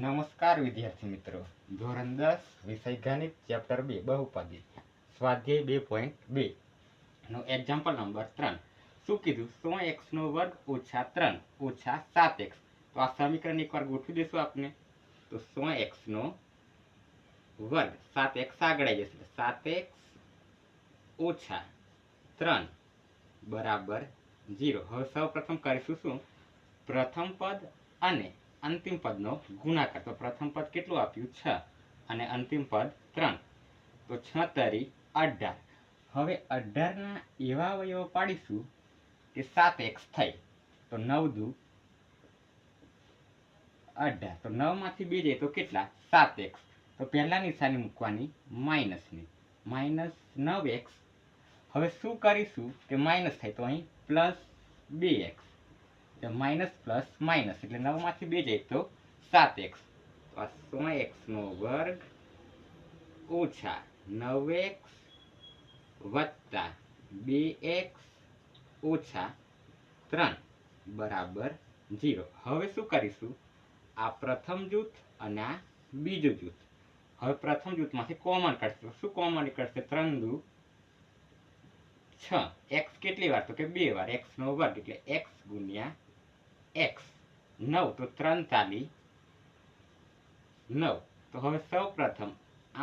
નમસ્કાર વિદ્યાર્થી મિત્રો, ધોરણ 10 વિષય ગણિત ચેપ્ટર 2 બહુપદી સ્વાધ્યાય 2.2 નો એક્ઝામ્પલ નંબર 3. શું કીધું? 100x નો વર્ગ ઓછા 3 ઓછા 7x. તો આ સમીકરણ એકવાર ગોઠવી દઈશું આપણે. તો 100x નો વર્ગ 7x આગળ આવી જશે, 7x ઓછા 3 બરાબર 0. હવે સૌ પ્રથમ કરીશું શું? પ્રથમ પદ અને અંતિમ પદનો ગુણાકાર. તો પ્રથમ પદ કેટલું આપ્યું? 6 અને અંતિમ પદ 3. તો 6 તરી 18. હવે 18 ના એવા અવયવો પાડીશું કે 7x થાય. તો 9 દુ 18. તો 9 માંથી 2 જાય તો કેટલા? 7x. તો પહેલા નિશાની મૂકવાની માઇનસની, માઇનસ 9x. હવે શું કરીશું કે માઇનસ થાય તો અહીં plus 2x. Minus plus minus એટલે 9 માંથી 2 જાય તો 7x. તો આ 100x નો વર્ગ ઓછા 9x વત્તા 2x ઓછા 3 બરાબર 0. હવે શું કરીશું? આ પ્રથમ જૂથ અને આ બીજું જૂથ. હવે પ્રથમ જૂથમાંથી કોમન કાઢશું. શું કોમન નીકળશે? 3 દુ 6. x કેટલી વાર? તો કે 2 વાર. x નો વર્ગ એટલે x ગુણ્યા x. 9 તો 3 તાલી 9. તો હવે સૌ પ્રથમ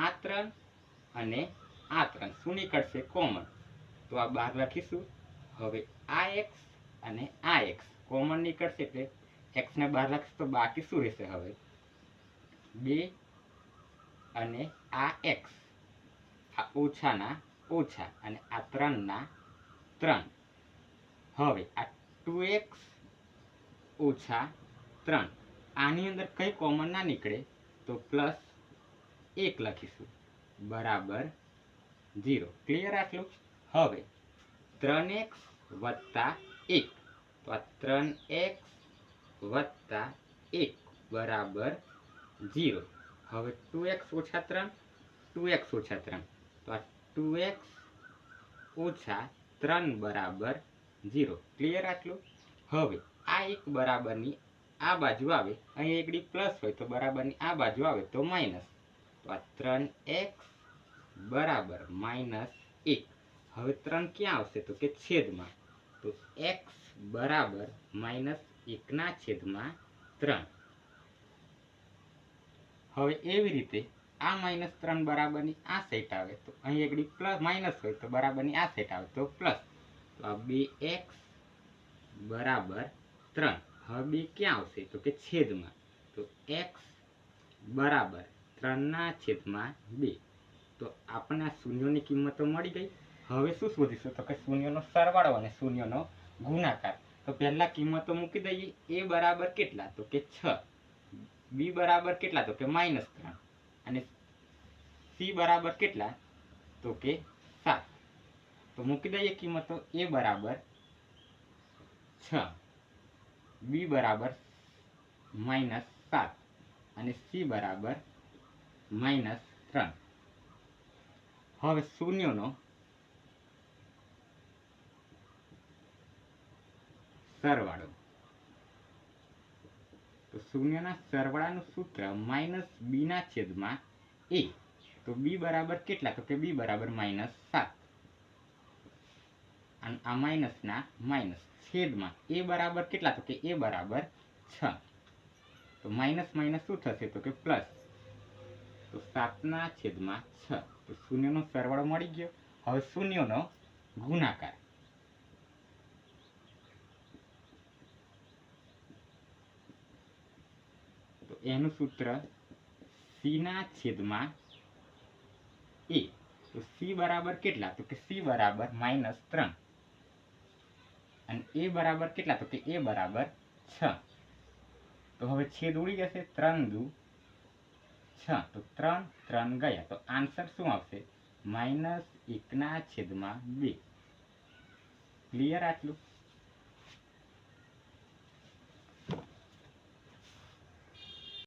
આ 3 અને આ 3 શું નીકળશે? કોમન. તો આ બહાર લખીશું. હવે આ x અને આ x કોમન નીકળશે એટલે x ને બહાર લખીશું તો બાકી શું રહેશે? હવે 2 અને આ x, આ ઓછાના ઓછા અને આ 3 ના 3. હવે આ 2x ઓછા 3, આની અંદર કઈ કોમન ના નીકળે તો પ્લસ 1 લખીશું બરાબર 0. ક્લિયર આટલું? હવે 3x વત્તા 1. તો આ 3x વત્તા 1 બરાબર 0. હવે 2x ઓછા 3, 2x ઓછા 3. તો આ 2x ઓછા 3 બરાબર 0. ક્લિયર આટલું? હવે આ એક બરાબરની આ બાજુ આવે, અહીં એકડી પ્લસ હોય તો બરાબરની આ બાજુ આવે તો માઇનસ. તો આ 3x બરાબર માઇનસ 1. હવે 3 ક્યાં આવશે? તો કે છેદમાં. તો x બરાબર માઇનસ 1 ના છેદમાં 3. હવે એવી રીતે આ માઇનસ 3 બરાબરની આ સાઈડ આવે તો અહીં એકડી પ્લસ માઇનસ હોય તો બરાબરની આ સાઈડ આવે તો પ્લસ. તો આ 2x બરાબર 3. હવે 2 ક્યાં આવશે? તો કે છેદમાં. તો x બરાબર 3 ના છેદમાં 2. તો આપણને આ શૂન્યોની કિંમતો મળી ગઈ. હવે શું શોધીશું? તો કે શૂન્યનો સરવાળો અને શૂન્યનો ગુણાકાર. તો પહેલા કિંમતો મૂકી દઈએ. a બરાબર કેટલા? તો કે 6. b બરાબર કેટલા? તો કે -3. અને c બરાબર કેટલા? તો કે 7. તો મૂકી દઈએ કિંમતો. a બરાબર 6, b બરાબર -7 અને c બરાબર -3. હવે શૂન્યનો સરવાળો. તો શૂન્યના સરવાળાનું સૂત્ર -b ના છેદમાં a. તો b બરાબર કેટલા? તો કે b બરાબર -7 અને આ માઇનસના માઇનસ છેદમાં a બરાબર કેટલા? તો કે a બરાબર 6. તો માઇનસ માઇનસ શું થશે? તો કે પ્લસ. તો 7 ના છેદમાં 6. તો શૂન્યનો સરવાળો મળી ગયો. હવે શૂન્યનો ગુણાકાર. તો એનું સૂત્ર c ના છેદમાં a. તો c બરાબર કેટલા? તો કે c બરાબર -3 અને a બરાબર કેટલા? તો કે a બરાબર 6. તો હવે છેદ ઉડી જશે. 3 દુ 6. તો 3 3 ગયા. તો આન્સર શું આવશે? -1 ના છેદમાં 2. ક્લિયર આટલું?